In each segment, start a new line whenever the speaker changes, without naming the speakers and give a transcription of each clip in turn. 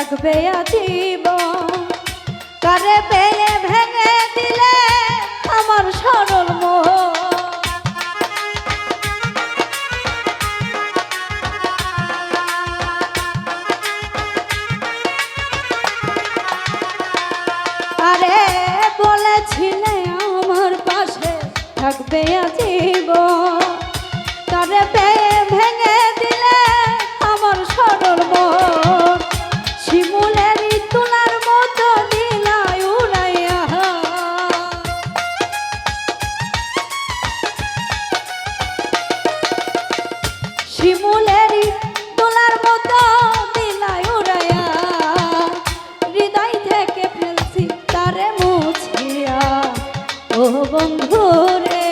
থাকবে আজীবন। কারে পেয়ে ভেঙে দিলে আমার সরল মন। আরে বলেছিলে আমার পাশে থাকবে আজীবন। কারে পেয়ে ভেঙে দিলে আমার সরল মন। শিমুলের তুলার মতো দিলাই উড়াইয়া। শিমুলের তুলার মতো দিলাই উড়াইয়া। হৃদয় থেকে ফেলছি তারে মুছিয়া। ও বন্ধু রে,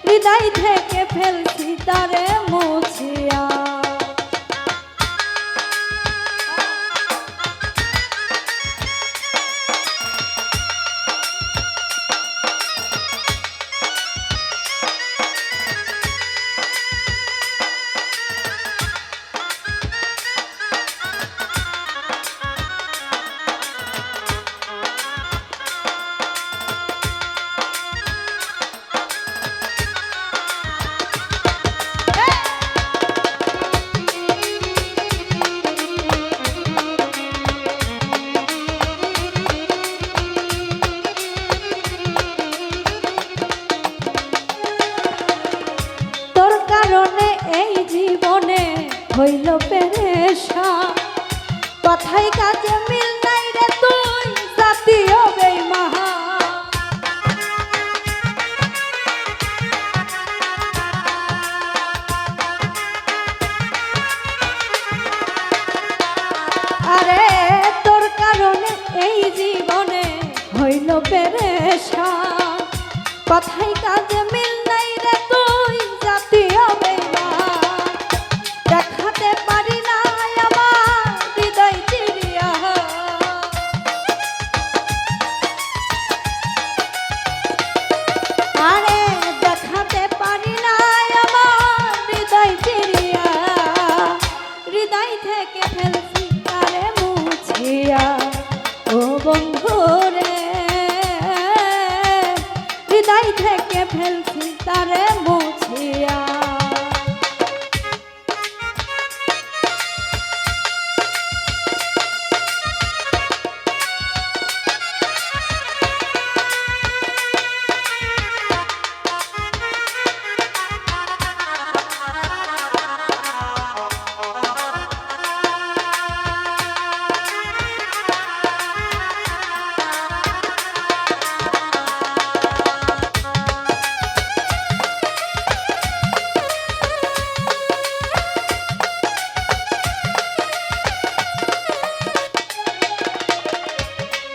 হৃদয় থেকে ফেলছি তারে মুছিয়া। এই জীবনে হইল পেরেশান। কথাই কাজে মিল নাই রে তুই জাতীয় বেঈমান। আরে তোর কারণে এই জীবনে হইল পেরেশান। কথাই কাজে মিল নাই রে তুই জাতীয় বেঈমান। দেখাতে পারি না আমার হৃদয় চিরিয়া। আরে দেখাতে পারি না আমার হৃদয় চিরিয়া। হৃদয় থেকে ফেলছি তারে মুছিয়া। ও বন্ধু রে, হৃদয় থেকে ফেলছি তারে মুছিয়া।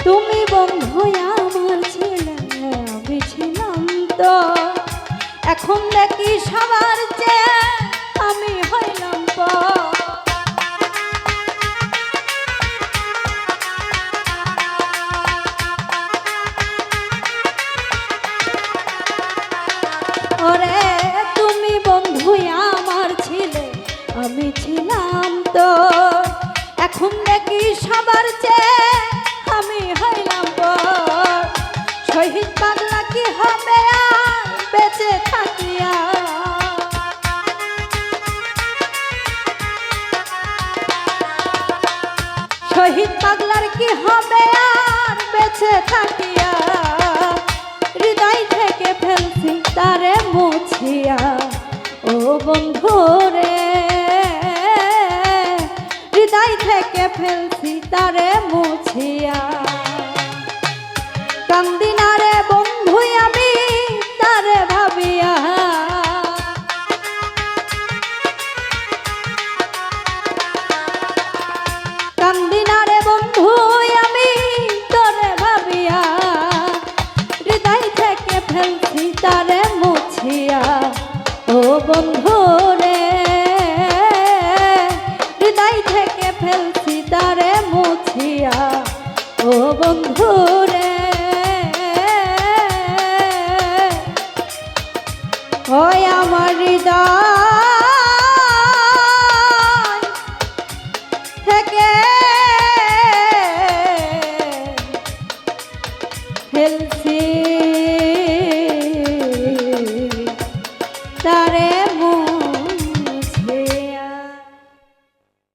তুমি বন্ধু আমার ছিলে, আমি ছিলাম তো। এখন দেখি সবার চেয়ে আমি হইলাম পর। ওরে তুমি বন্ধু আমার ছিলে, আমি ছিলাম তো। এখন দেখি সবার চেয়ে আমি হইলাম পর। শহীদ পাগলা কি হবে আর বেঁচে থাকিয়া। শহীদ পাগলার কি হবে আর বেঁচে থাকিয়া। হৃদয় থেকে ফেলছি তারে মুছিয়া। ও বন্ধু রে, হৃদয় থেকে ফেলছি তারে মুছিয়া। কান্দি না রে বন্ধু আমি তারে ভাবিয়া। কান্দি না রে বন্ধু আমি তোরে ভাবিয়া। হৃদয় থেকে ফেলছি তারে মুছিয়া। ও বন্ধু রে, হৃদয় থেকে ফেলছি তারে মুছিয়া। ও বন্ধু রে, ওই আমার হৃদয়